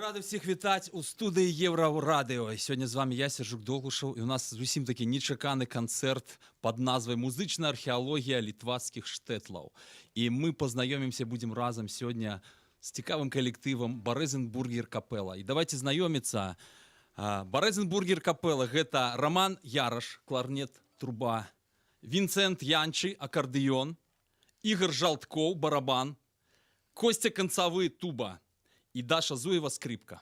Рады всіх вітаць у студыі Еўрарадыё. Сёння з вами я, Сержук Долгушаў, і у нас зусім такі нечаканы канцэрт пад назвай «Музычная археалогія літвацкіх штэтлаў». І мы пазнаёмімся будзем разам сёння з цікавым калектывам Барэзенбургер Капэла. І давайте знаёміцца. Барэзенбургер Капэла — гэта Роман Яраш, кларнет, труба, Вінцэнт Янчы, акардыён, Ігор Жалткоў, барабан, Костя Канцавы, туба і Даша Зуева, скрипка.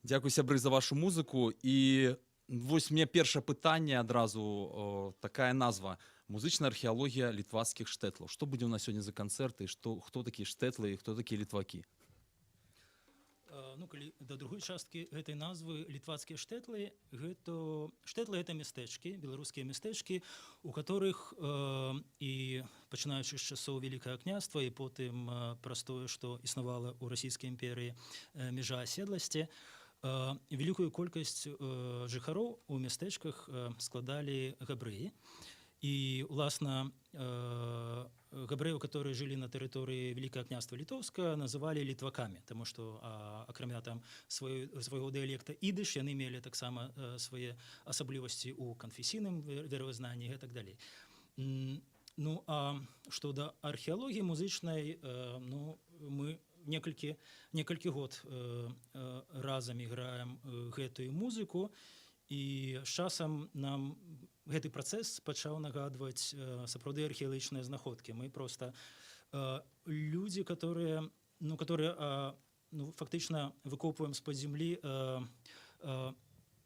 Дзякуй, сябры, за вашу музыку. І вось мне першае пытанне адразу, такая назва: «Музычная археалогія літвацкіх штэтлаў». Што будзе ў нас сёння за канцэрты, хто такія штэтлы і хто такія літвакі? Ну, калі да другой часткі гэтай назвы літвацкія штэтлы, штэтлы — гэта мястэчкі, беларускія мястэчкі, у которых і пачынаючы з часоў Вялікага княства і потым праз тое, што існавала ў расійскай імперыі мяжа аседласці, вялікую колькасць жыхароў у мястэчках складалі габрэі. І, уласна, габрэяў, которые жылі на тэрыторыі Великага княства Літоўскага, называлі літвакамі, таму што, акрамя там свайго дыялекта ідыш, яны мелі таксама свае асаблівасці ў канфесійным веравызнанні і так далей. Ну, а што да археалогіі музычнай, ну, мы некалькі год разам іграем гэтую музыку, і з часам нам гэты працэс пачаў нагадваць сапраўды археалагічныя знаходкі. Мы проста людзі, которые фактычна выкопваем з-пад зямлі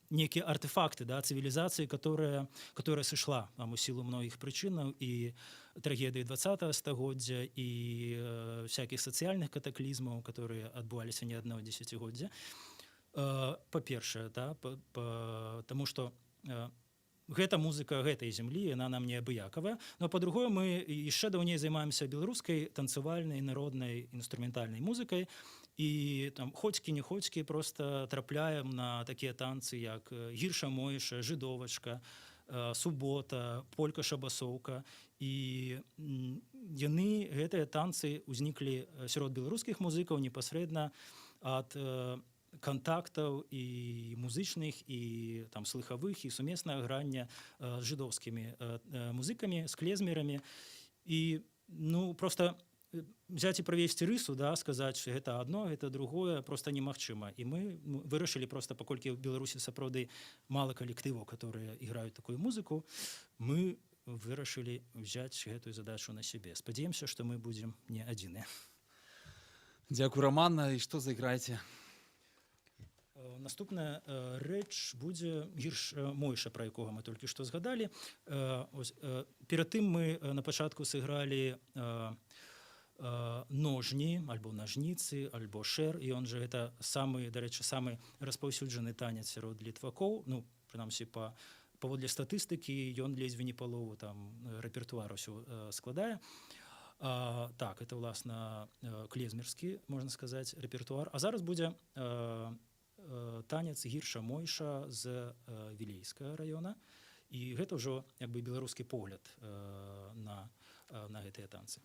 некія артефакты, да, цывілізацыі, которая сышла у сілу многіх прычынаў і трагедыі 20-го стагоддзя і всякіх сацыяльных катаклізмаў, которые адбываліся не адно дзесяцігоддзя. Па-першае, да, таму што гэта музыка гэтай зямлі, яна нам неабыякавая. Но па-другое, мы яшчэ даўней займаемся беларускай танцавальнай, народнай, інструментальнай музыкай, і там хоцькі-не-хоцькі проста трапляем на такія танцы, як гірша-мойша, жыдовачка, субота, полька-шабасоўка. І яны, гэтыя танцы, узніклі сярод беларускіх музыкаў непасрэдна ад кантактаў і музычных, і там слыхавых, і сумеснага грання з жыдоўскімі музыкамі, з клезмерамі. І, ну, проста взяць і правесці рысу, да, сказаць, што гэта адно, гэта другое, проста немагчыма. І мы вырашылі проста, паколькі ў Беларусі сапраўды мала калектываў, которые іграюць такую музыку, мы вырашылі взяць гэтую задачу на сябе. Спадзяемся, што мы будзем не адзіныя. Дзякуй, Роман. І што зайграеце? Наступная рэч будзе гірш-мойша, пра якога мы толькі што згадалі. Перад тым мы на пачатку сыгралі ножні, альбо нажніцы, альбо шэр, і он жа гэта самы, дарэчы, самы распаўсюджаны танец сярод літвакоў. Ну, прынамсі, паводле статыстыкі, ён ледзьве не палову там рэпертуару ўсё складае. Так, это, уласна, клезмерскі, можна сказаць, рэпертуар. А зараз будзе танец гірша-мойша з Вілейскага раёна. І гэта ўжо як бы беларускі погляд на гэтыя танцы.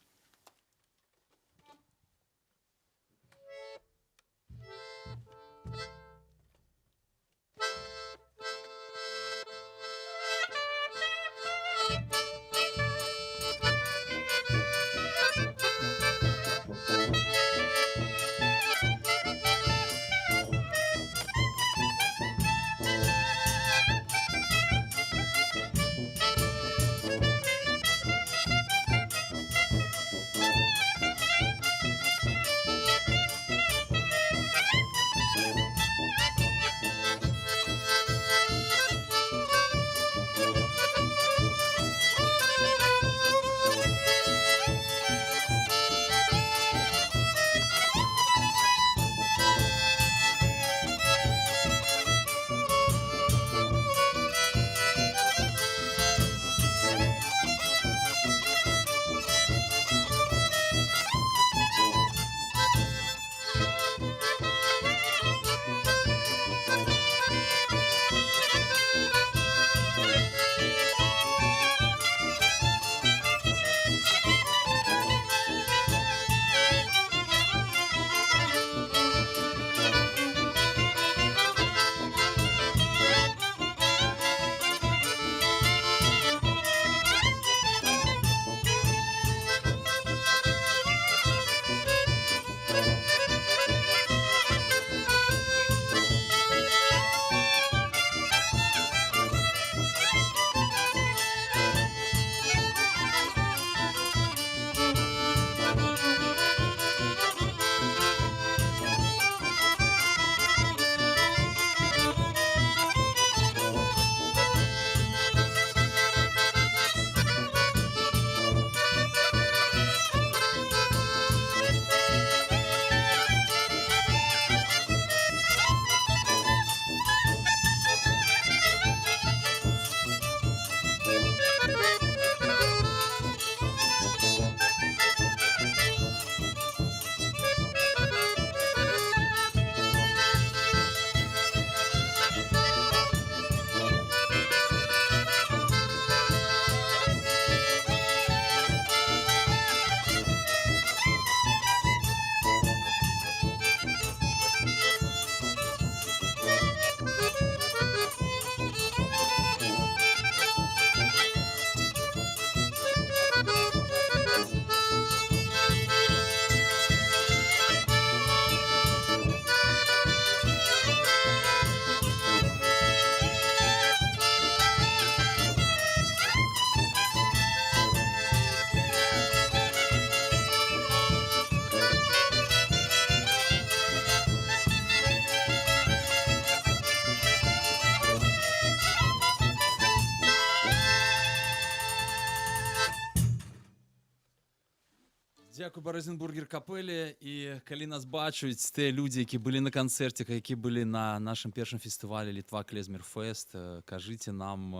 Дякую Березенбургер капелі. І коли нас бачать, те люди, які були на концерті, які були на нашому першому фестивалі Литва Клезмір Фест, кажіть нам,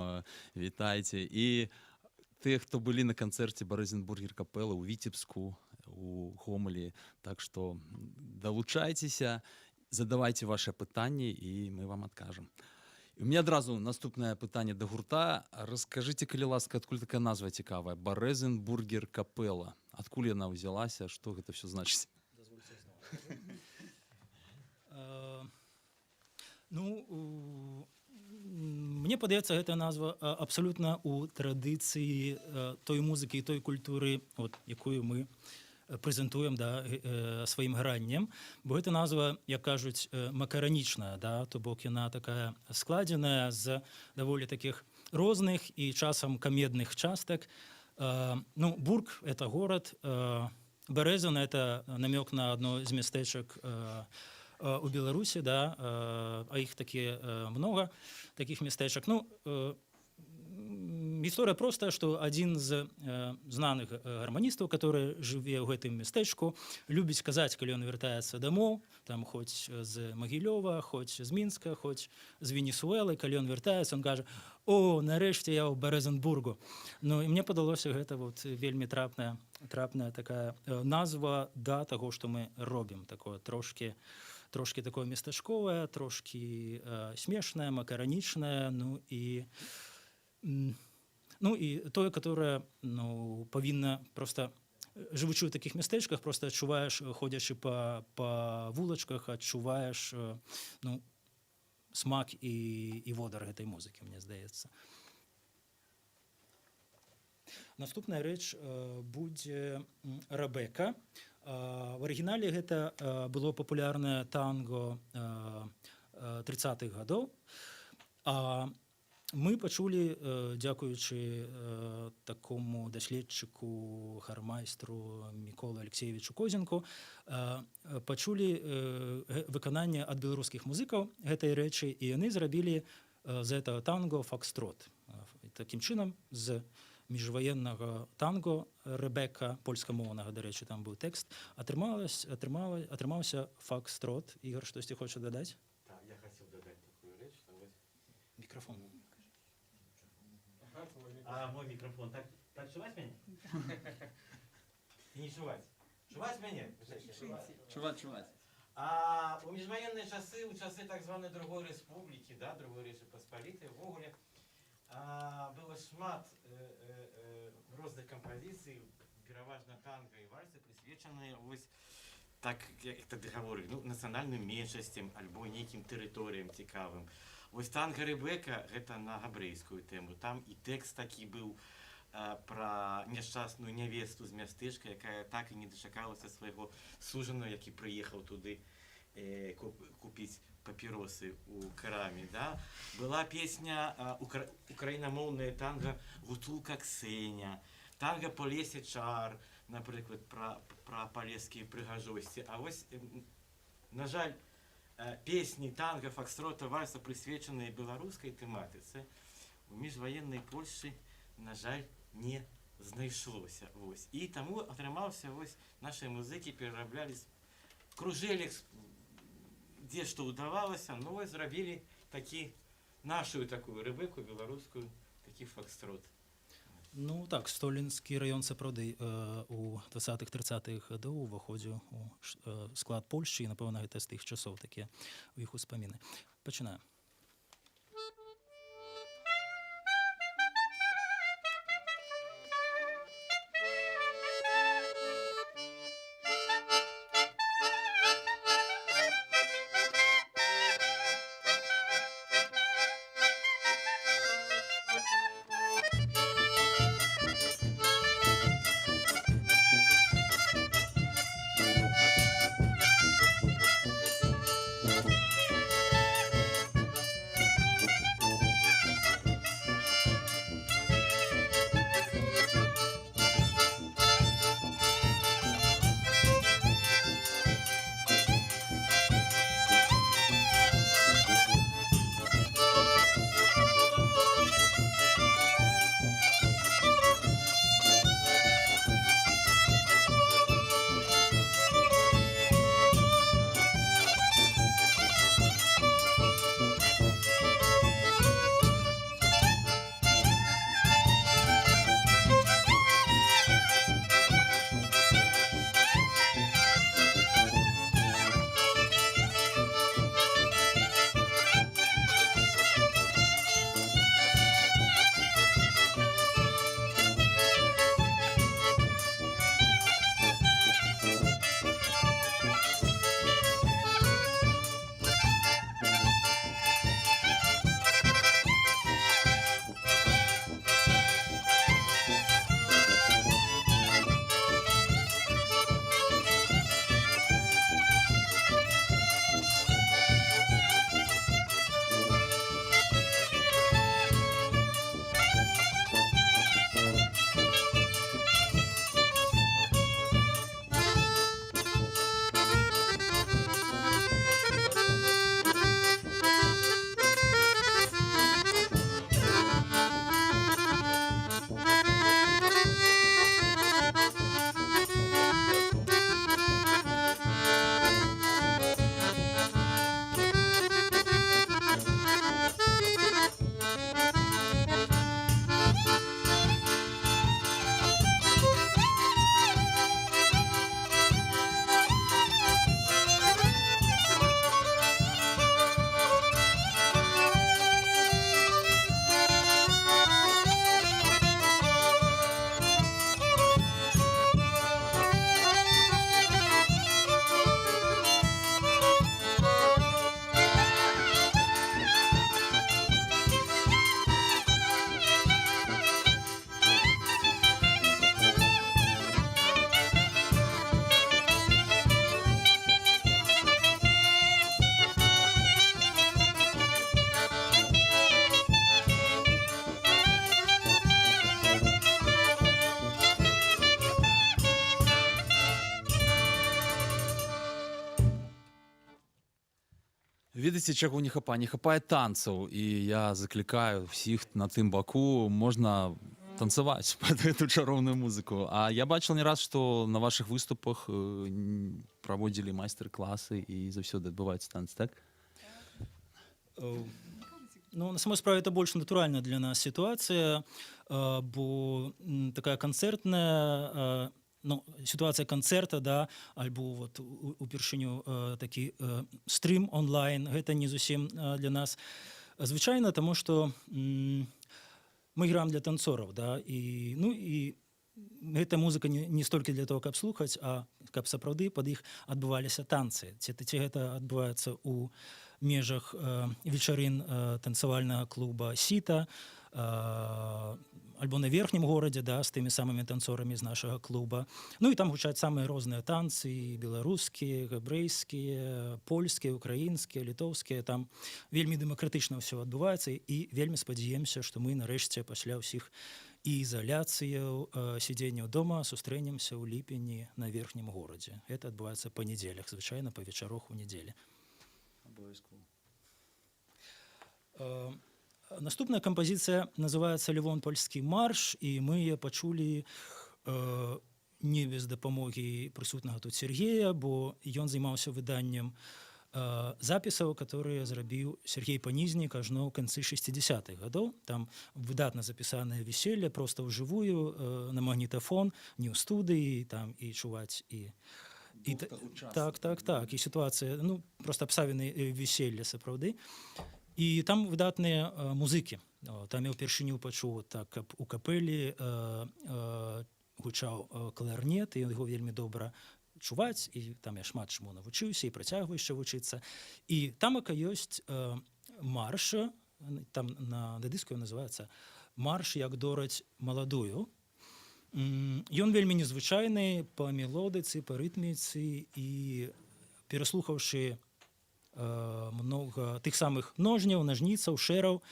вітайте. І те, хто були на концерті Березенбургер капели у Вітебску, у Гомелі. Так що долучайтеся, задавайте ваші питання, і ми вам відкажемо. У мене одразу наступне питання до гурта. Розкажіть, коли ласка, откуда така назва цікава? Березенбургер капела. Откуда вона взялася? Що це все значить? Мне падаецца, гэта назва абсалютна ў традыцыі той музыкі і той культуры, якую мы прэзентуем сваім граннем, бо гэта назва, як кажуць, макаранічная, то бок яна такая складзеная з даволі такіх розных і часам камедных частак. Бург — это горад, Березин — это намёк на одно з мястэчак у Беларусі, а іх такі много, такіх мястэчак. Гісторыя простая, што адзін з знаных гарманістаў, который жыве ў гэтым мястэчку, любіць казаць, калі ён вяртаецца дамоў, там хоць з Магілёва, хоць з Мінска, хоць з Венесуэлы, калі ён вяртаецца, ён кажа: «О, нарэшце я ў Березенбургу». І мне падалося гэта вельмі трапная такая назва да таго, што мы робім, такое трошкі такое местачковае, трошкі смешнае, макаранічнае, і тое, которое павінна проста, жывучы ў такіх мястэчках, проста адчуваеш, ходзячы па вулачках, адчуваеш смак і водар гэтай музыкі, мне здаецца. Наступная рэч будзе «Ребека». В арыгінале гэта было папулярнае танго 30-х гадоў, а мы пачулі, дзякуючы такому даследчыку, гармайстру Міколы Алексеевичу Козенку, пачулі выкананне ад беларускіх музыкаў гэтай рэчы, і яны зрабілі з гэтага танго фокстрот. Такім чынам, з міжваеннага танго «Ребека», польскамоўнага, дарэчы, там быў тэкст, атрымаўся фокстрот. Ігор, штосьці хоча дадаць? Так, я хацеў дадаць такую рэч. Мікрафон. Мой мікрафон. Так чуваць мяне? І не чуваць. Чуваць мяне? Чуваць. У міжваенныя часы, у часы так званай другой рэспублікі, другой Рэчы Паспалітай, увогуле было шмат розных кампазіцый, пераважна танга і вальсы, прысвечаныя так, як тады гаворылі, нацыянальным меншасцям альбо нейкім тэрыторыям цікавым. Танга «Ребека» — гэта на габрэйскую тэму. Там і тэкст такі быў пра няшчасную нявесту з мястэчка, якая так і не дачакалася свайго сужаного, які прыехаў туды купіць папіросы ў краме. Была песня украінамоўная танга «Гуцулка Ксеня», танга «Полесе Чар», напрыклад, пра палескія прыгажосці. А на жаль, песні танга, фокстрота, вальса, прысвечаныя беларускай тэматыцы, у міжваеннай Польшчы, на жаль, не знайшлося. І таму атрымаўся, нашыя музыкі перараблялі, кружэлі, дзе што ўдавалася, зрабілі нашу такую Ребеку, беларускую, такі фокстрот. Так, Столінскі раён сапраўды у 20-30-х гадоў уваходзіў у склад Польшчы, і, напэўна, гэта з тых часоў такія у іх успаміны. Пачынаем. Ведаеце, чаго не хапае? Не хапае танцаў. І я заклікаю ўсіх на тым баку, можна танцаваць пад гэту чароўную музыку. А я бачыў не раз, што на вашых выступах праводзілі майстар-класы і заўсёды адбываецца танцы, так? Ну, на самой справе это больше натуральная для нас ситуация, бо такая концертная, ну, ситуация концерта, да, альбо вот упершыню такі стрим онлайн, гэта не зусім для нас звычайна, тому что мы играем для танцоров, да, і, ну, і гэта музыка не столькі для того, каб слухаць, а каб сапраўды пад іх адбываліся танцы. Ці гэта адбываецца ў межах вечарын танцевального клуба «Сіта», альбо на верхнім горадзе, да, з тымі самымі танцорамі з нашага клуба. Ну і там гучаць самыя розныя танцы, беларускія, габрэйскія, польскія, украінскія, літоўскія. Там вельмі дэмакратычна ўсё адбываецца і вельмі спадзяемся, што мы нарэшце пасля ўсіх і ізаляцыяў, сядзенняў дома сустрэнемся ў ліпені на верхнім горадзе. Гэта адбываецца па нядзелях, звычайна па вечарах у нядзелі. Наступная кампазіцыя называецца «Левон-Польскі марш», і мы яе пачулі не без дапамогі прысутнага тут Сергея, бо ён займаўся выданнем запісаў, которые зрабіў Сергей Панізнік ажно ў канцы 60-х гадоў. Там выдатна запісанае веселье, проста ўжывую, на магнітафон, не ў студыі, там і чуваць, і так, і сітуацыя, ну, просто абставіны веселья сапраўды. І там выдатныя музыкі. Там я ўпершыню пачуў, так, каб у капэлі гучаў кларнет, і яго вельмі добра чуваць, і там я шмат чаму навучыўся і працягваю яшчэ вучыцца. І тамака ёсць марш, там на дыску называецца «Марш, як дораць маладую». Ён вельмі незвычайны па мелодыцы, па рытміцы, і пераслухаўшы много тых самых ножняў, нажніцаў, шэраў,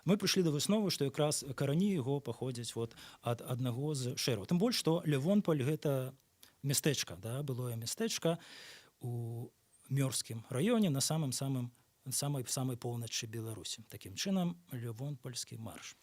мы прыйшлі да высновы, што якраз карані яго паходзяць вот ад аднаго з шэраў. Тым больш, што Левонполь — гэта мястэчка, да, былое мястэчка у Мёрскім раёне на самай поўначы Беларусі. Такім чынам, Левон-Польскі марш.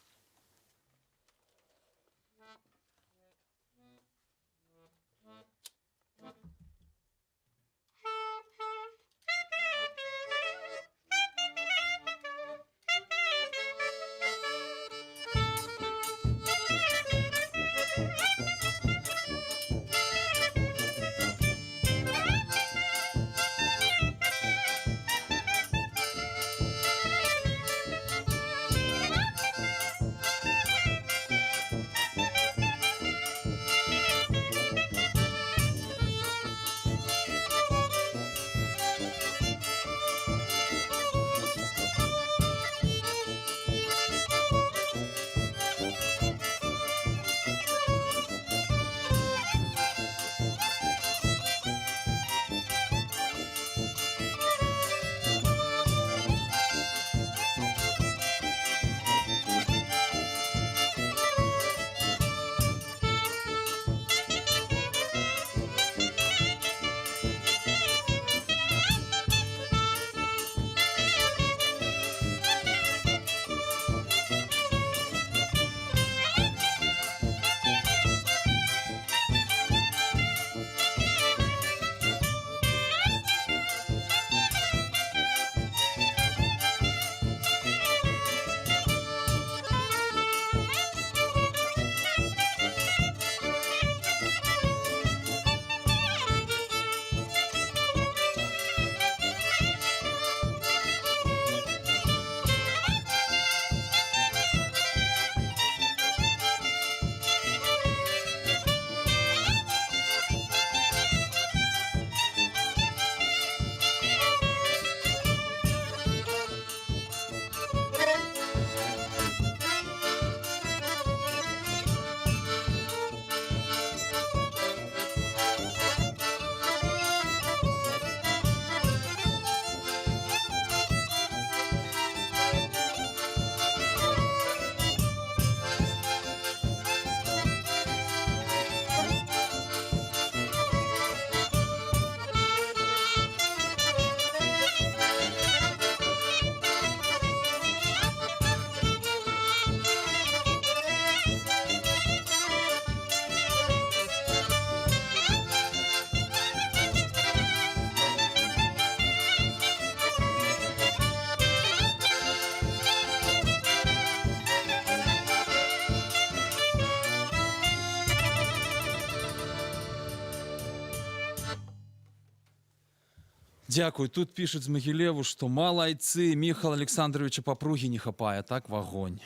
Дякую. Тут пишуть з Могилеву, що молодці, Михайла Олександровича Попруги не хапає, так, в огонь.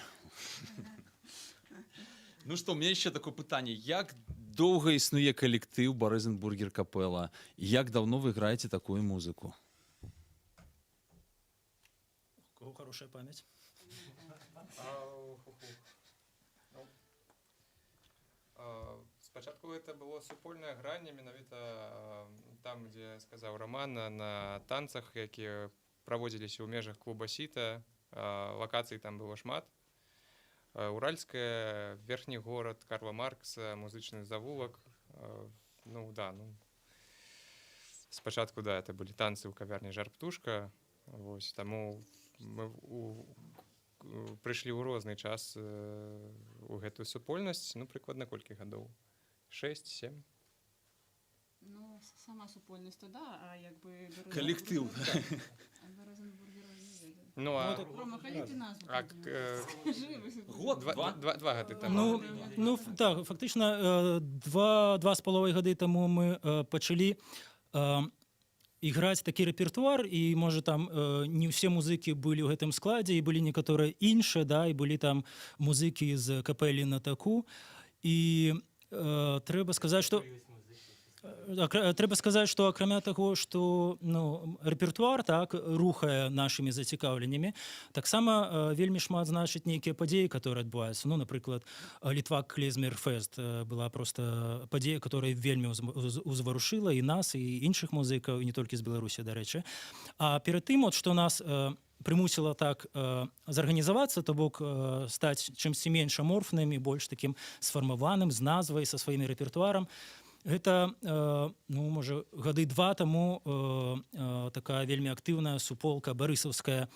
Ну що, у мене ще таке питання. Як довго існує колектив Березенбургер Капела? І як давно ви граєте таку музику? У кого хорошая память? Спочатку це було супольне грання, менавіта там, де сказав Роман, на танцах, які проводилися у межах клуба «Сіта». Локацій там було шмат. Уральське, Верхній город, Карла Маркса, музичний завулок. Спочатку, це були танці у кав'ярні «Жар-птушка». Ось, тому ми прийшли у різний час у гэтую супольнасць, прикладна колькі гадоў? 6-7? Ну, сама супольність то да, а якби... Колектив. Березенбургера не ведаю. Ну, а... Рома, хотите назву? А, Скажи. Год, два? Два гады таму. Так, фактично, два з половиною годи тому ми почали іграць такі рэпертуар, і можа там не ўсе музыкі былі ў гэтым складзе, і былі некаторыя іншыя, да, і былі там музыкі з капелі на таку. І трэба сказаць, што акрамя таго, што рэпертуар так рухае нашымі зацікаўленнямі, таксама вельмі шмат значыць нейкія падзеі, которые адбываюцца. Ну, напрыклад, Літвак Клезмер Фест была просто падзея, которая вельмі узварушыла і нас, і іншых музыкаў, і не толькі з Беларусі, дарэчы. А перад тым, што нас прымусіла так зарганізавацца, то бок стаць чымсьці менш аморфным і больш такім сфармаваным, з назвай, са сваім рэпертуарам. Гэта, можа, гады два таму такая вельмі актыўная суполка барысаўская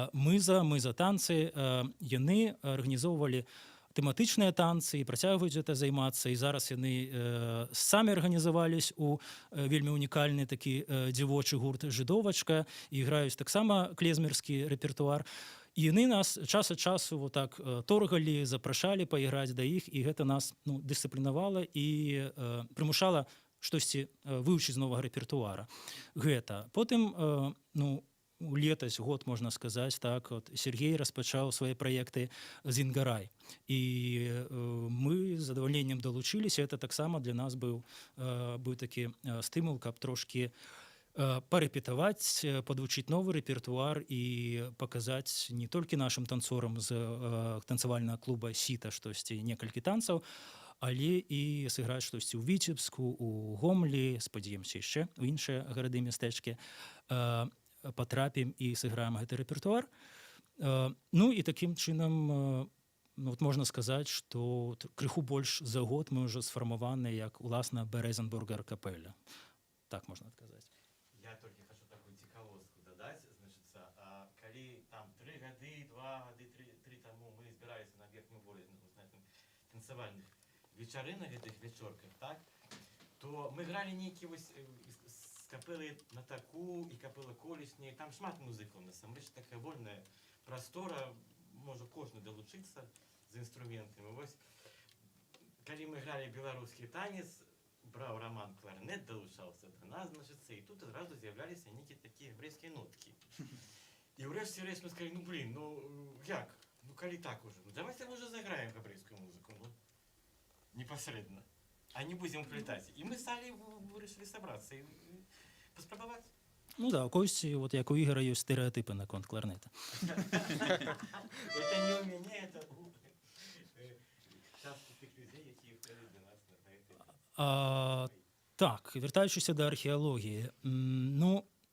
мыза танцы. Яны арганізоўвалі тэматычныя танцы і працягваюць гэта займацца. І зараз яны самі арганізавались у вельмі унікальны такі дзівочы гурт «Жидовачка» і граюць таксама клезмерскі рэпертуар. І яны нас час ад часу вот так торгалі, запрашалі паіграць да іх, і гэта нас дысцыплінавала і прымушала штосьці вывучыць з новага рэпертуара. Гэта. Потым, летась, год, можна сказаць, так, Сергей распачаў свае праекты «Зінгарай». І мы з задавальненнем далучыліся. Гэта таксама для нас быў такі стымул, каб трошкі парэпетаваць, падвучыць новы рэпертуар і паказаць не толькі нашым танцорам з танцавальнага клуба «Сіта» штосьці, некалькі танцаў, але і сыграць штосьці ў Віцебску, у Гомлі, спадзяёмся яшчэ у іншыя гарады і мястэчкі. Патрапім і сыграем гэты рэпертуар. Ну і такім чынам можна сказаць, што крыху больш за год мы ўжо сфармаваны як уласна Березенбургер Капеля. Так можна адказаць. Я толькі хочу такую цікавостку дадаць. Значыцца, калі там 3 гады, 2 гады, 3 таму мы збіраліся на верхнім волі на танцавальных вечарынах, гэтых вечорках, так, то мы гралі нейкі вось з капелы на таку і капелы колішні. Там шмат музыкаў, насамрэч такая вольная прастора, можа кожны далучыцца з інструментамі. Вось калі мы гралі беларускі танец, браў Роман кларнет, далучаўся да нас, значыцца, і тут адразу з'яўляліся нейкія такія грэйскія ноткі. І ўрэшце рэч мы сказалі, як? Калі так ужо? Давайте мы ўжо заграем габрэйскую музыку, непасрэдна. А не будзем уплетаць. І мы сталі вырашылі сабрацца і паспрабаваць. Ну да, у когосьці, як у Ігора, ёсць стэрэатыпы наконт кларнета. Это не у мяне, это у часткі тых людзей, якія прыйшлі да нас на гэта. Так, вяртаючыся да археалогіі.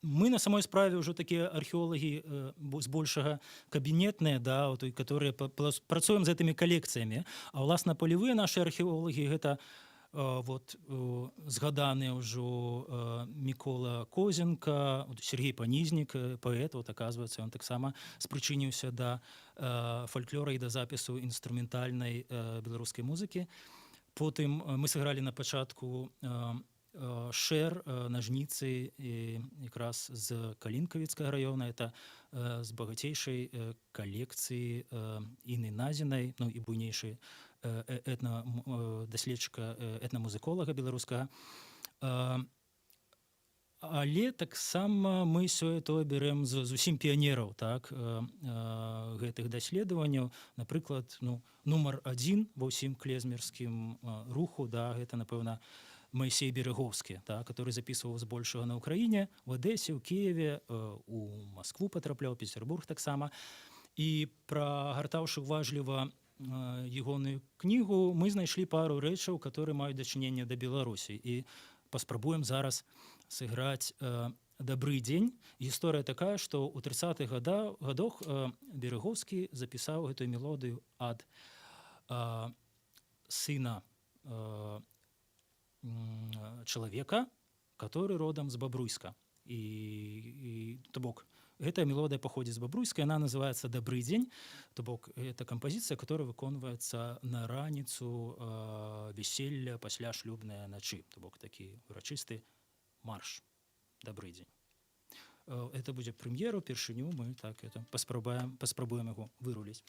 Мы на самой справе ўжо такія археолагі збольшага кабінетныя, да, которые працуем з гэтымі калекцыямі. А ўласна полевыя нашы археолагі гэта згаданыя ўжо Мікола Козенка, Сергей Панізнік, паэт, аказваецца, ён таксама спрычыніўся да фальклора і да запісу інструментальнай беларускай музыкі. Потым мы сыгралі на пачатку шэр на жніцы якраз з Калінкавіцкага раёна. Это з багацейшай калекцыі Інны Назінай, і буйнейшай даследчыка, этнамузыколага беларускага. Але таксама мы сёлета берем зусім піянераў так гэтых даследаванняў, напрыклад, нумар 1 ва ўсім клезмерскім руху, да, гэта напэўна Моисей Береговскі, да, который записываў збольшага на ўкраіне, в Адэсе, у Киеве, у Москву патрапляў, Петербург таксама. І прагартаўшы уважліва ягоную кнігу, мы знайшлі пару рэчаў, которые маюць дачыненне да Беларусі. І паспрабуем зараз сыграць «Добрый дзень». Гісторыя такая, што ў 30-х гадах Береговскі запісаў гэтую мелодыю ад сына чалавека, который родам з Бабруйска. То бок, гэтая мелодыя паходзіць з Бабруйска, яна называецца «Добрый дзень». То бок, гэта кампазіцыя, которая выконваецца на раніцу весселля пасля шлюбнай начы. То бок, такі урачысты марш. Добрый дзень. Это будзе прэм'ера, упершыню мы так это паспрабуем яго выруліць.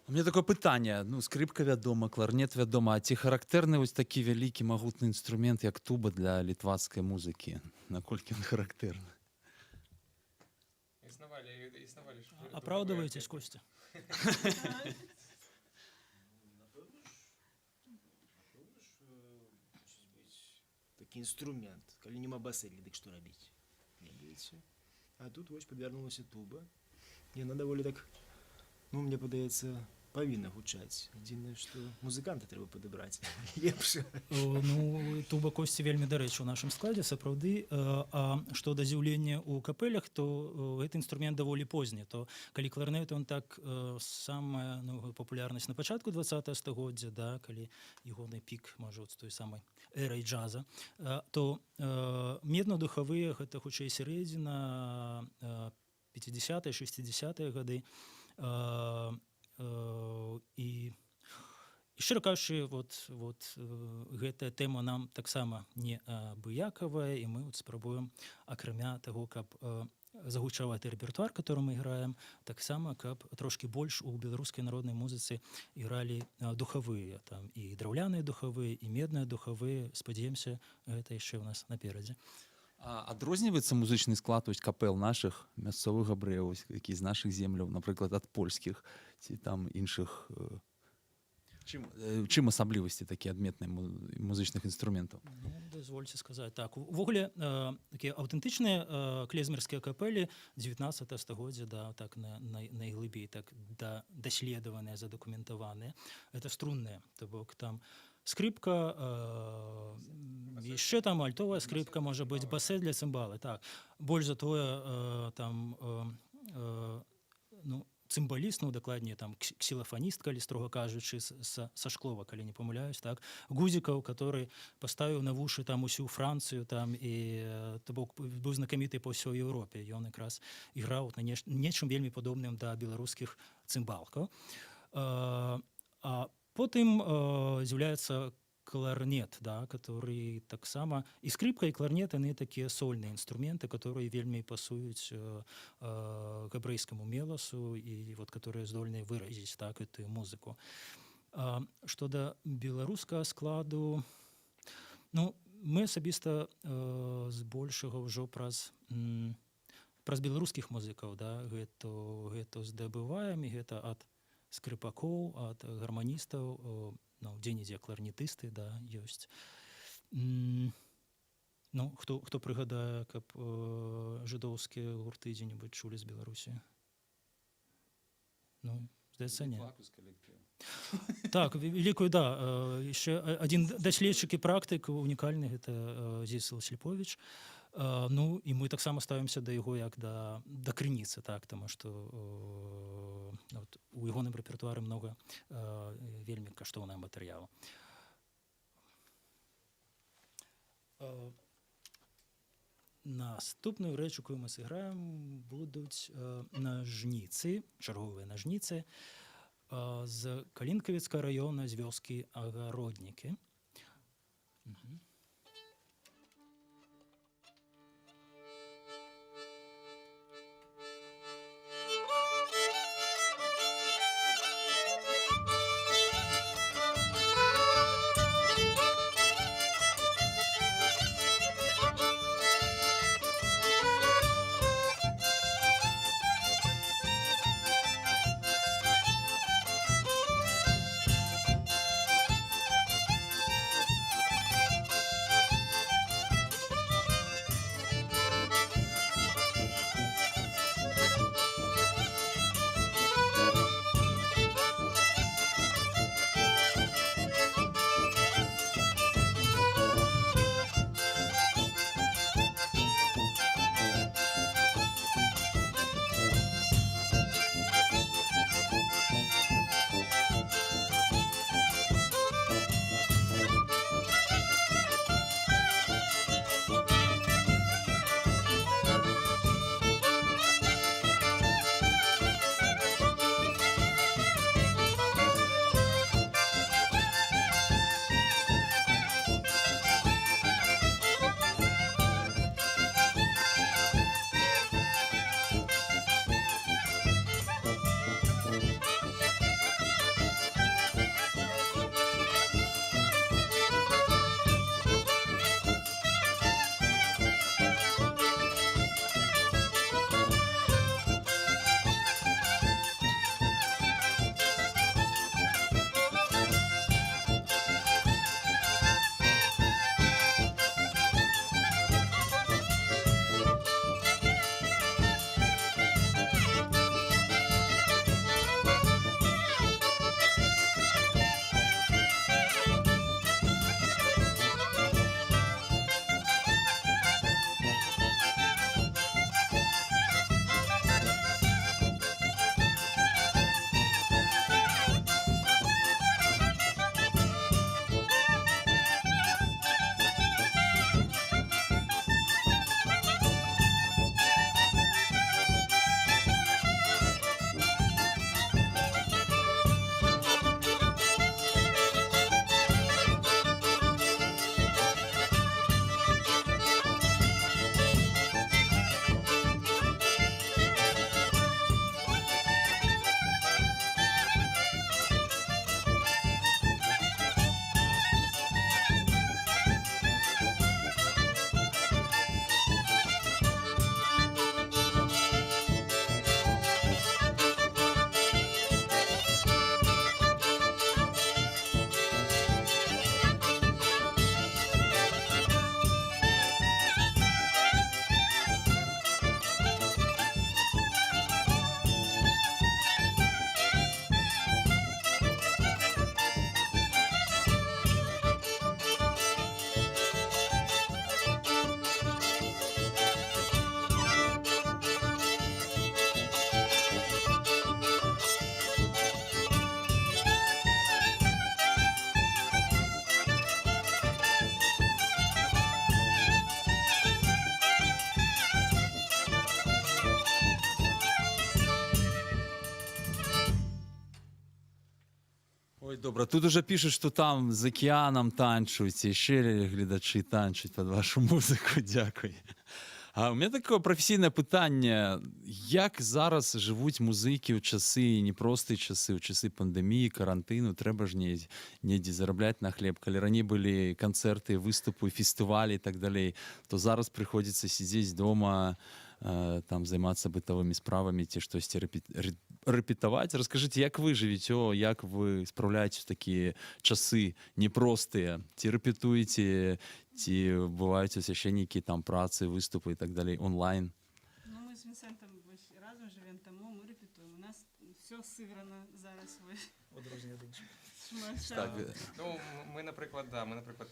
У меня такое пытанне, ну скрипка вядома, кларнет вядома, а ці характэрны вось такі вялікі магутны інструмент як туба для літвацкай музыкі, наколькі ён характэрны? Існавалі ж Оправдываетесь, Костя? Такі інструмент. Калі нема басэлі, дык што рабіць? Ведаеце? А тут вось падвярнулася туба. Яна даволі так, ну, мне падаецца, павінна гучаць. Адзінае, што музыканта трэба падабраць лепш. Ну, туба Косці вельмі дарэчы ў нашым складзе, сапраўды. А што да з'яўлення ў капелях, то гэты інструмент даволі позні. То калі кларнет, он так самая папулярнасць на пачатку 20 стагоддзя, да, калі ягоны пік, можа, з той самай эрай джаза, то медна-духавыя гэта хутчэй сярэдзіна 50-е, 60-е гады. І шчыра кажучы, вот гэтая тэма нам таксама не абыякавая, і мы спрабуем, акрамя таго, каб загучаваты рэпертуар, который мы іграем, таксама каб трошкі больш у беларускай народнай музыцы ігралі духавыя, там і драўляныя духавыя, і медныя духавыя. Спадзяемся, гэта яшчэ ў нас наперадзе. А адрозніваецца музычны склад вось капел нашых мясцовых габрэяў, які з нашых земляў, напрыклад, ад польскіх ці там іншых? Чым асаблівасці такія адметныя музычных інструментаў? Ну, дазвольце сказаць так. Увогуле такія аўтэнтычныя клезмерскія капелі 19 стагоддзя, да, так найглыбей так даследаваныя, задакументаваныя. Это струнныя, то бок там скрипка, яшчэ там альтовая скрипка, можа быць, басэ для цымбалы, так. Больш за тое, там, ну, цымбаліст, ну, дакладней, там, ксілафаніст, калі строга кажучы, са Шклова, калі не памыляюсь, так. Гузікаў, который паставіў на вушы там усю Францыю, там, і, то бок, быў знакаміты па ўсёй Еўропе. Ён якраз іграў на нечым вельмі падобным да беларускіх цымбалкаў. А потым з'яўляецца кларнет, да, который таксама... І скрипка, і кларнет, яны такія сольныя інструменты, которые вельмі пасуюць габрэйскаму меласу і вот, которые здольныя выразіць так эту музыку. Што да беларускага складу, ну, мы асабіста збольшага ўжо праз беларускіх музыкаў, да, гэта здабываем, і гэта ад скрипакоў, ад гарманістаў, ну, дзе-нідзе кларнетысты, да, ёсць. Ну, хто прыгадае, каб жыдоўскія гурты дзе-небудзь чулі з Беларусі? Ну, здаецца, не. Так, великую, да. Яшчэ адзін даследчык і практык унікальны, гэта Зісел Сліповіч. Ну, і мы таксама ставімся да яго як да крыніцы, так, таму што у ягоным рэпертуары многа вельмі каштоўнага матэрыялу. Наступную рэч, якую мы сыграем, будуць нажніцы, чарговыя нажніцы з Калінкавіцкага раёна, з вёскі Агароднікі. Добре, тут уже пишуть, що там з океаном танчують, і ще глядачі танчуть під вашу музику. Дякую. А у мене таке професійне питання. Як зараз живуть музики у часи, непрості часи, у часи пандемії, карантину, треба ж недзе заробляти на хліб. Коли раніше були концерти, виступи, фестивалі і так далі, то зараз приходиться сидіти вдома, там займатися бытовими справами, ті щось репетувати. Розкажіть, як ви живете, як ви справляєтесь в такі часи непрості? Ті репетуєте, ті бувають у священники, там праці, виступи і так далі, онлайн? Ну, ми з Вінсентом ось разом живемо, тому ми репетуємо. У нас все зіграно зараз. Так, Ну, ми, наприклад,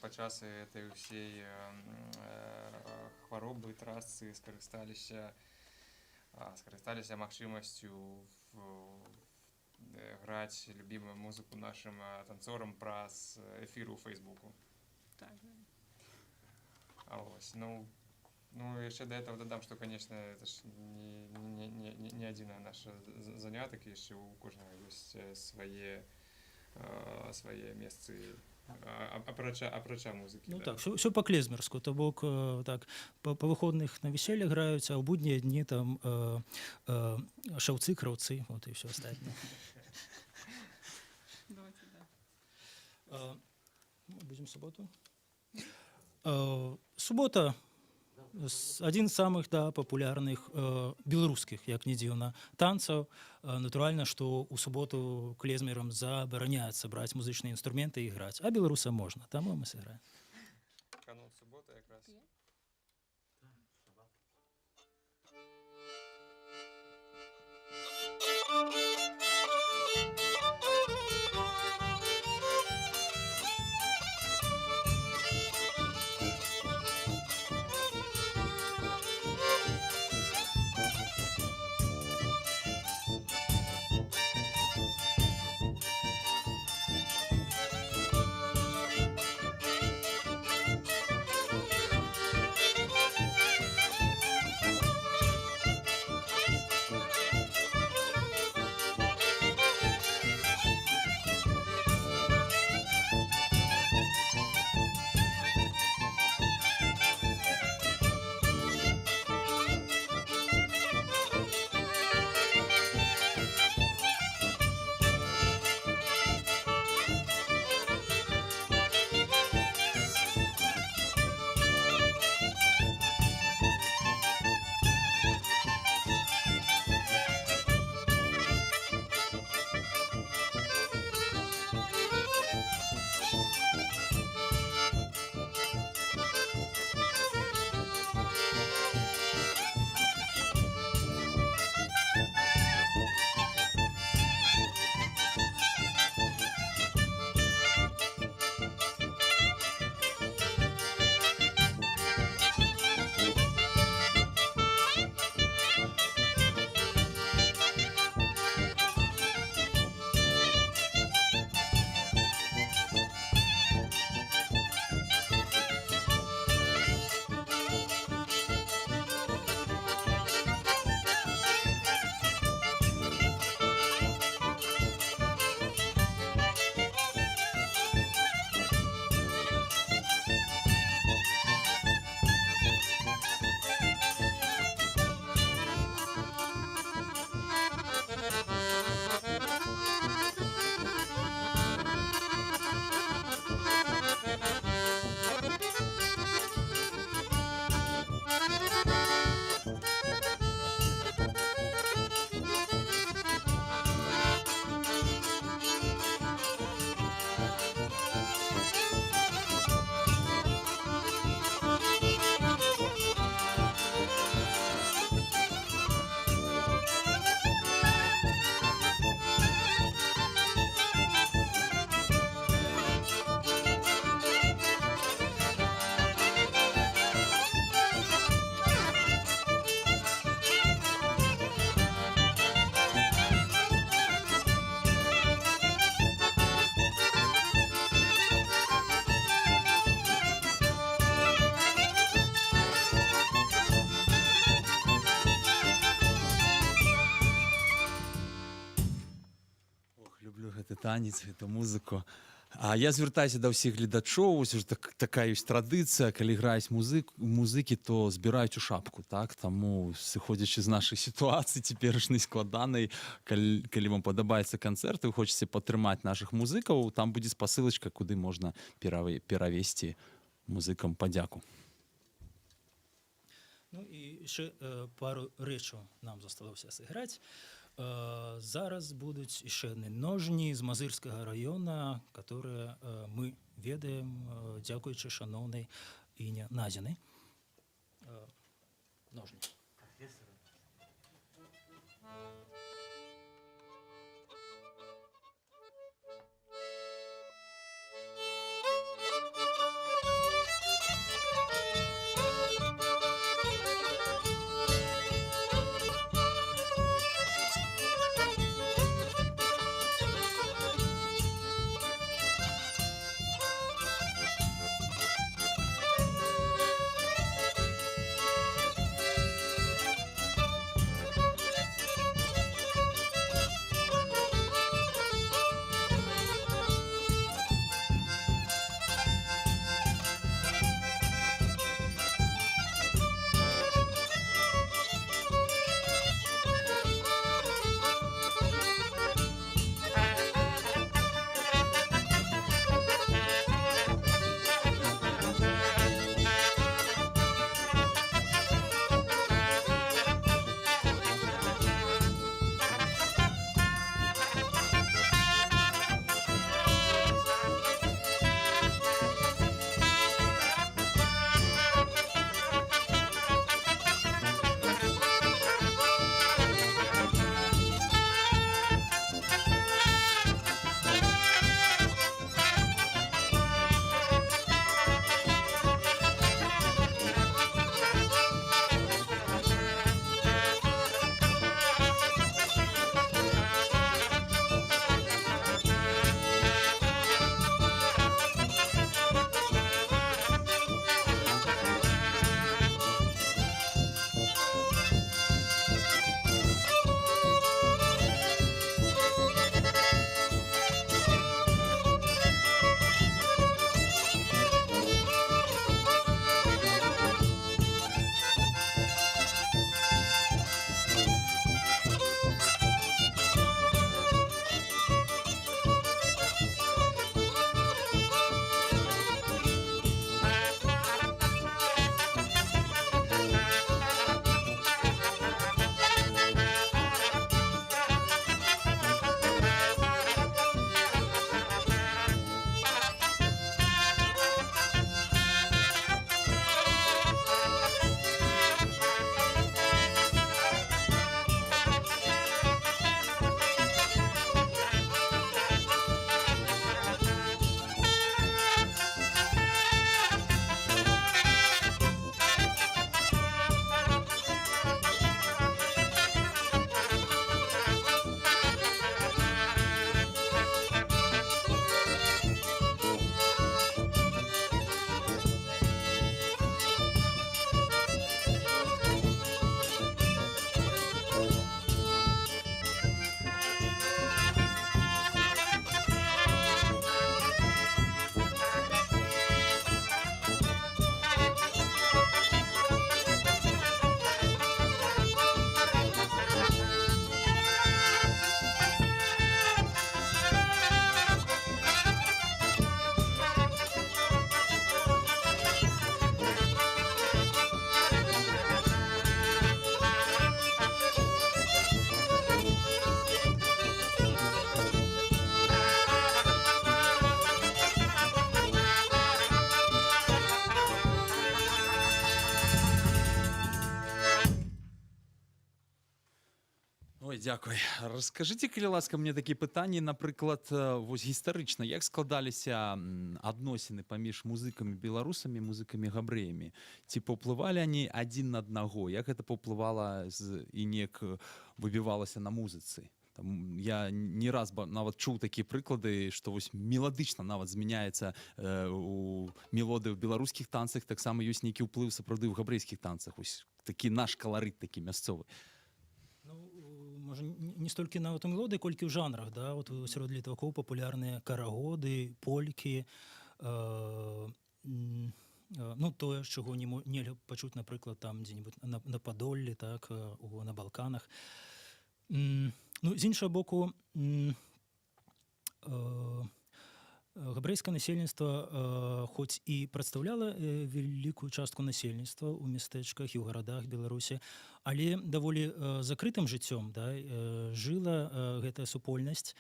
по часу цієї всієї хвороби, траси скористалися можливістю грати любиму музику нашим танцорам праз ефіру у Фейсбуку. Так, да. А ось, ну, еще до этого додам, что, конечно, это ж не один наш заняток, еще у кожного есть своє місце апрача музики. Ну да. так, все по-клезмерську. То бок так, по виходних на весілля грають, а в будні дні там шавці, кравці, от і все остальне. Давайте, да. Будем суботу. Субота один з самых папулярных беларускіх, як не дзіўна, танцаў. Натуральна, што ў суботу клезмерам забараняецца браць музычныя інструменты і граць, а беларусам можна, таму мы сыграем. Канун субота якраз. танец, эту музыку. А я звертаюся до всіх глядачоў, ось уже такая ёсць традыцыя, калі граюць музыкі, то збіраюць у шапку, так? Таму, сыходзячы з нашай сітуацыі цяперашняй складанай, калі вам падабаецца канцэрт і вы хочаце падтрымаць нашых музыкаў, там будзе спасылачка, куды можна перавесці музыкам падзяку. Ну і яшчэ пару рэчаў нам засталося сыграць. Зараз будуць яшчэ адны ножні з Мазырскага раёна, которые мы ведаем дзякуючы шаноўнай Іне Назінай. Ножні. Ой, дзякуй. Раскажыце, калі ласка, мне такія пытанні, напрыклад, вось гістарычна, як складаліся адносіны паміж музыкамі беларусамі, музыкамі габрэямі? Ці паўплывалі они адзін на аднаго? Як гэта паўплывала і неяк выбівалася на музыцы? Там, я не раз нават чуў такія прыклады, што вось меладычна нават змяняецца у мелодыі ў беларускіх танцах, таксама ёсць нейкі ўплыў сапраўды ў габрэйскіх танцах. Вось такі наш каларыт такі мясцовы. Ну, можа не столькі нават у мелодыі, колькі ў жанрах, да, вот сярод літвакоў папулярныя карагоды, полькі, ну тое, чаго нельга пачуць, напрыклад, там дзе-нибудь на Падоллі, так, на Балканах. Ну, з іншага боку, габрэйскае насельніцтва хоць і прадстаўляла вялікую частку насельніцтва ў мястэчках і ў гарадах Беларусі, але даволі закрытым жыццём, да, жыла гэтая супольнасць.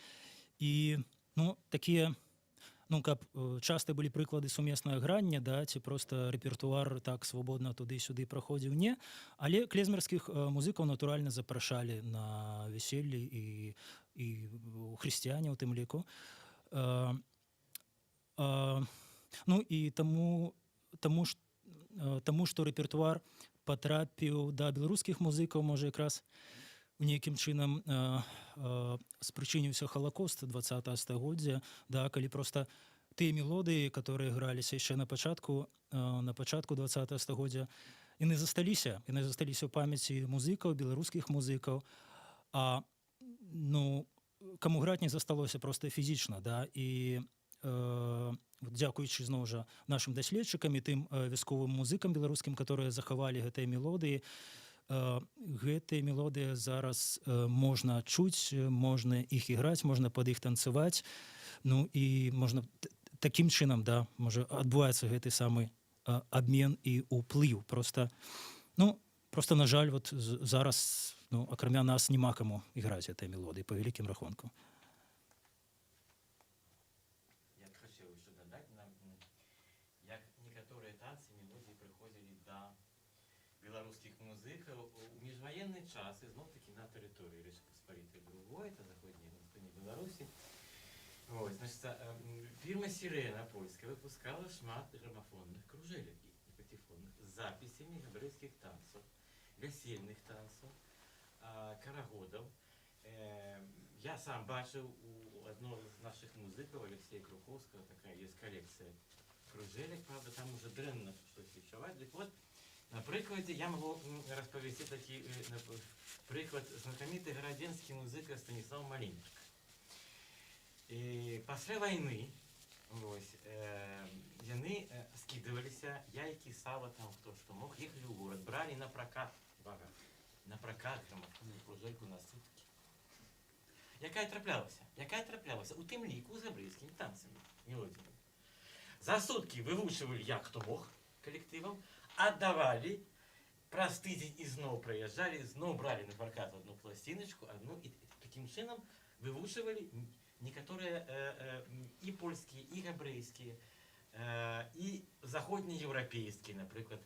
І ну, такія, ну, каб часта былі прыклады сумеснага грання, да, ці проста рэпертуар так свабодна туды-сюды праходзіў, не. Але клезмерскіх музыкаў, натуральна, запрашалі на вяселлі і хрысціяне ў тым ліку. Ну і таму, што рэпертуар патрапіў да беларускіх музыкаў, можа, якраз нейкім чынам спрычыніўся Халакост 20-го стагоддзя, да, калі проста тыя мелодыі, которые граліся яшчэ на пачатку 20-го стагоддзя, яны засталіся ў памяці музыкаў, беларускіх музыкаў, а ну, каму граць не засталося проста фізічна, да, і дзякуючы, зноў жа, нашым даследчыкам і тым вясковым музыкам беларускім, которые захавалі гэтыя мелодыі, зараз можна чуць, можна іх іграць, можна пад іх танцаваць, ну і можна такім чынам, да, можа, адбываецца гэты самы абмен і ўплыў. Проста, на жаль, вот зараз, ну, акрамя нас няма каму іграць гэтыя мелодыі, па вялікім рахунку. Я хотел еще додать, як некоторые танцы, мелодии приходили до белорусских музыкаў у міжваенны час, і знов-таки на территории Речи Посполитой другой, это заходняя частина Беларуси. Вот, значит, фирма «Сирена» польская выпускала шмат граммофонных кружелек и патефонных с записями габрэйскіх танцев, весельных танцев, карагодов. Я сам бачил у одного из наших музыков, Алексея Круховского, такая есть коллекция кружелек, правда, там уже дрэнна щось відчувать. Так вот, на прикладе я могу розповісти такий приклад. Знакомитый городенский музыка Станислав Малинчик. И после войны яны скидывалися, яйки, сало, там кто что мог, ехали в город, брали на прокат, граммофонную кружельку на сутки. Якая траплялася у тым ліку з габрэйскімі танцамі, мелодіями. За сутки вывучивали, як хто мог, коллективом, отдавали, праз тыдзень і зноў прыязджалі, зноў брали на прокат одну пластиночку, и таким чином вывучивали некоторые и польские, и габрэйские, и заходнеевропейские, например,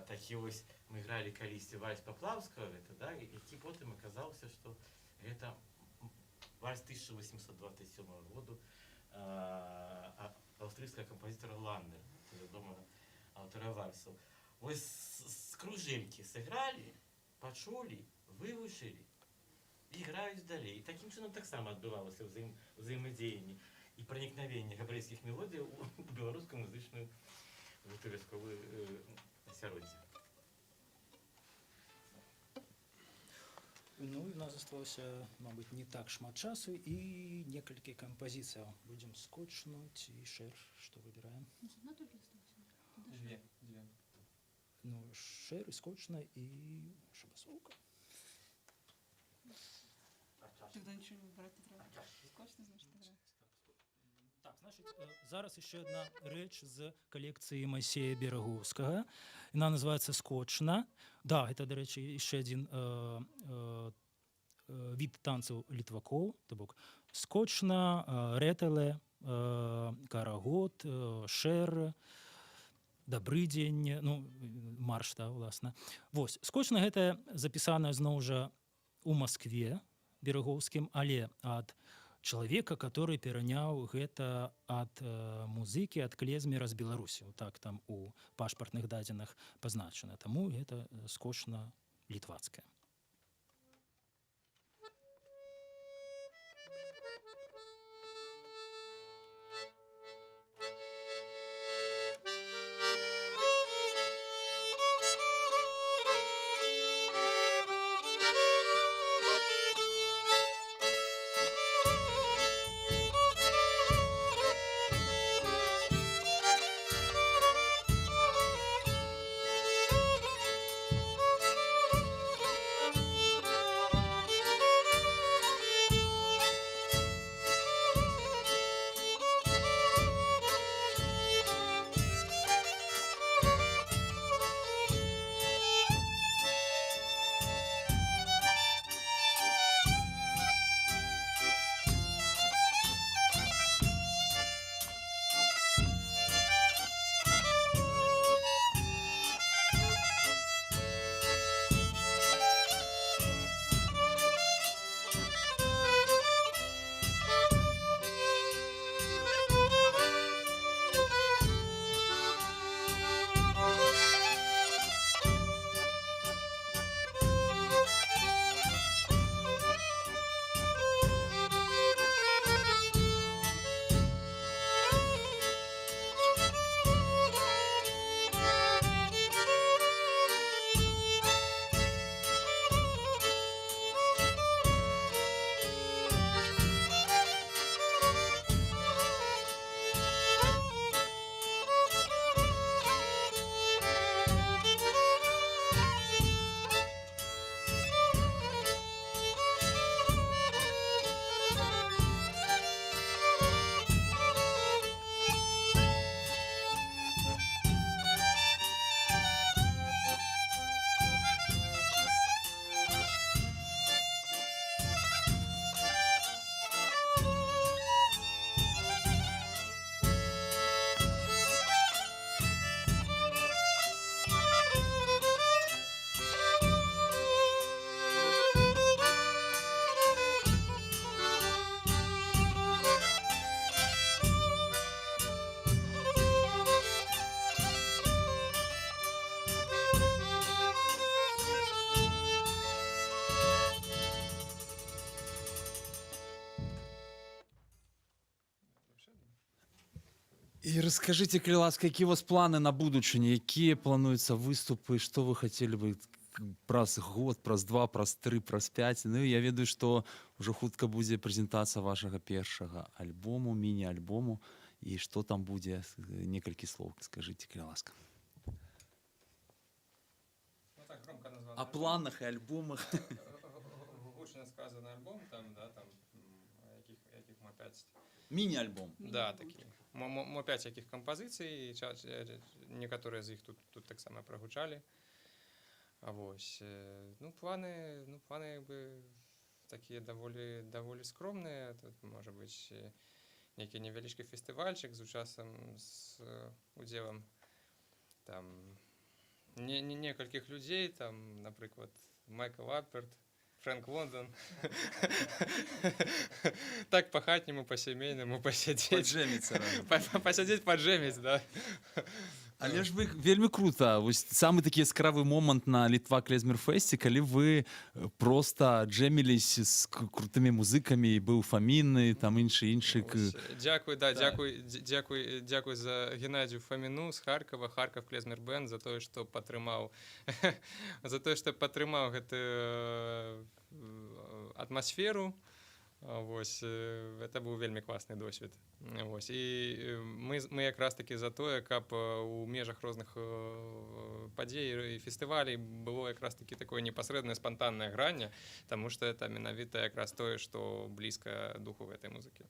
такі ось мы играли калісьці вальс Поплавского, это, да, які потым оказалось, что это вальс 1827 года австрийского композитора Ландера, вядомого автора вальсов. Ось с кружельки сыграли, почули, вывучили, играюць далей. І таким чином так само адбывалася взаимодзеянне і проникновение габрэйскіх мелодий у беларускую музычную вясковую асяроддзе. Ну, і у нас засталося, мабуть, не так шмат часу і некалькі кампазіцыяў. Будзем скочнуць і шэр, што выбіраем? Одна только осталась? Две. Ну, шэр і скочна і шабасоўка. Тогда ничего не выбирать не треба. Скучно, значит, играть. Так, значить, зараз ще одна рэч з калекцыі Масея Берагоўскага. Яна называецца «Скочна». Да, гэта, да рэчы, яшчэ адзін від танцаў літвакоў, то бок скочна, рэтэле, карагод, шэр, дабры дзень, ну, марш, да, уласна. Вось, скочна гэта запісана зноў жа у Маскве Берагоўскім, але ад чалавека, который пераняў гэта ад музыкі, ад клезмера з Беларусі. Так там у пашпартных дадзеных пазначана. Таму гэта скочна літвацкая. расскажите, калі ласка, які у вас планы на будучыню, якія плануюцца выступы, што вы хацелі бы праз год, праз 2, праз 3, праз 5? Ну я ведаю, што ўжо хутка будзе прэзентацыя вашага першага альбому, міні-альбому, і што там будзе, некалькі слоў скажыце, калі ласка. Ну, так громко названо. О планах і альбомах. Гучно сказано альбом, там, да, там, яких мы 5. Міні-альбом. Да, такі. Мо 5 яких композицій, некоторые з їх тут так само прогучали. А вось, планы якби такі доволі скромні. Тут може бути некий невеличкий фестивальчик з участием, з уділом там некількох людей, там, наприклад, Майкл Апперт, Фрэнк Лондон. Так по-хатнему, по-сімейному посидеть. Поджеміцца разам. Посидеть, поджеміць, да. Але ж вы вельмі крута. Вось самы такі яскравы момант на Літва Клезмер-фесце, калі вы просто джемілись з крутымі музыкамі, быў Фаміны, там іншы. Дякую за Геннадію Фаміну з Харкова, Харков Клезмер Бенд, за тое, што падтрымаў гэтую атмасферу. Вось, это быў вельмі класны досвед. Вось, і мы якраз таки за тое, каб у межах розных падзей і фестывалей было якраз таки такое непасрэднае спантаннае гранне, таму што это менавіта якраз тое, што блізка духу гэтай музыкі.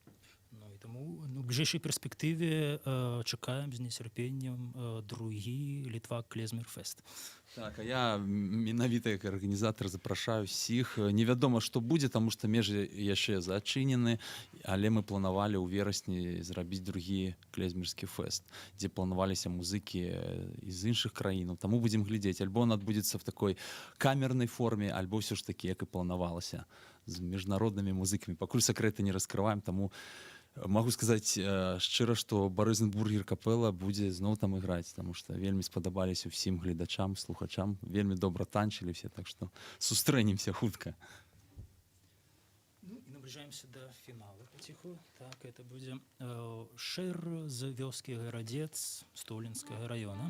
Ну і тому в ближайшій перспективі чекаємо з нецярпенням другі Літва Клезмер-фест. Так, а я менавіта як арганізатар запрашаю ўсіх. Невядома, што будзе, таму што межы яшчэ зачынены, але мы планавалі ў верасні зрабіць другі клезмерскі фэст, дзе планаваліся музыкі з іншых краінаў. Таму будзем глядзець, альбо он адбудзецца в такой камернай форме, альбо ўсё ж такі, як і планавалася, з міжнароднымі музыкамі. Пакуль сакрэты не раскрываем, таму могу сказаць шчыра, што Барызенбургер капэла будзе зноў там іграць, таму што вельмі спадабаліся ўсім гледачам, слухачам, вельмі добра танчылі все, так што сустрэнемся хутка. Ну і наближаемся до фіналу паціху. Так, это будзе шэр з вёскі Гарадзец Столінскага раёна.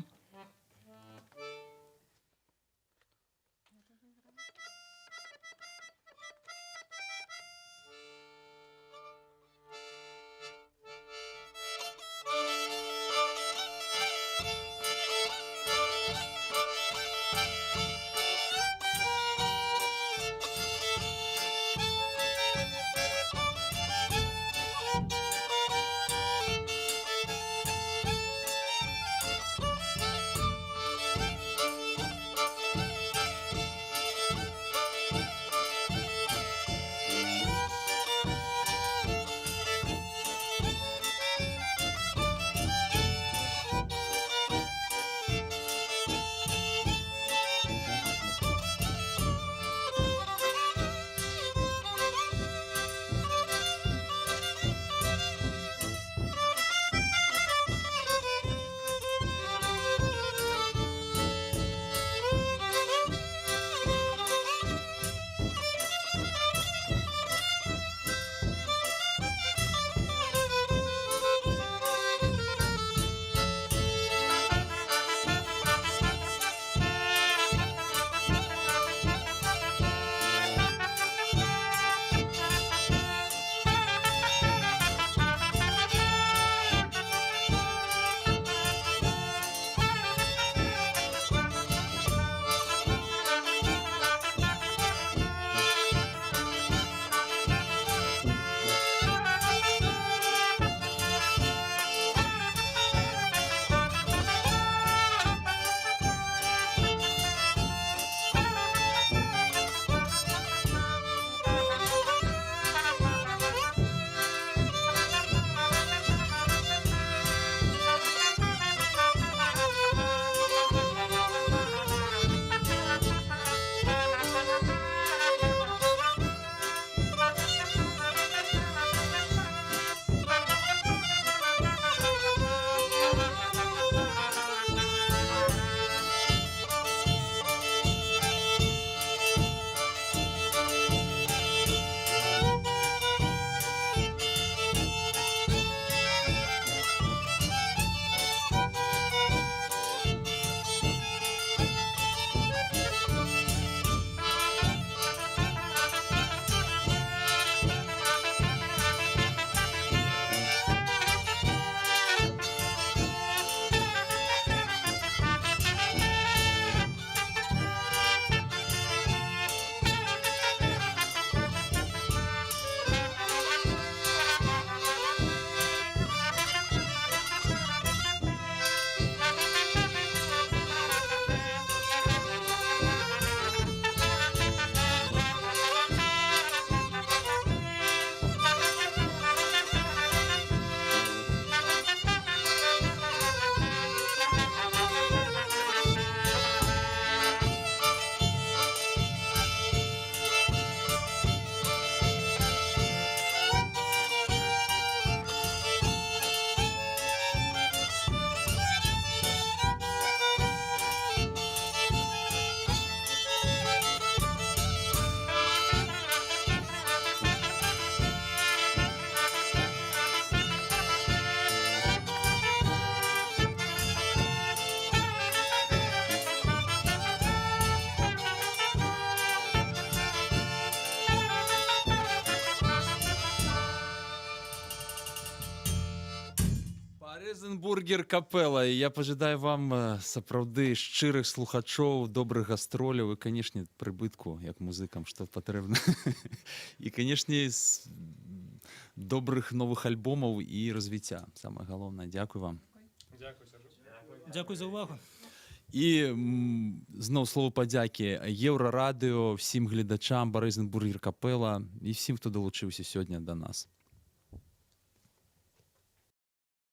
Баризенбургер Капела. І я пожадаю вам сапраўды шчырых слухачоў, добрых гастроляў і, канешне, прыбытку як музыкам, што патрэбна. І, канешне, добрых новых альбомаў і развіцця. Самае галоўнае. Дзякуй вам. Дякую, Сержу. Дякую за увагу. І зноў слово падзякі Еўрарадыё, всім гледачам, Баризенбургер Капела і всім, хто далучыўся сёння да нас.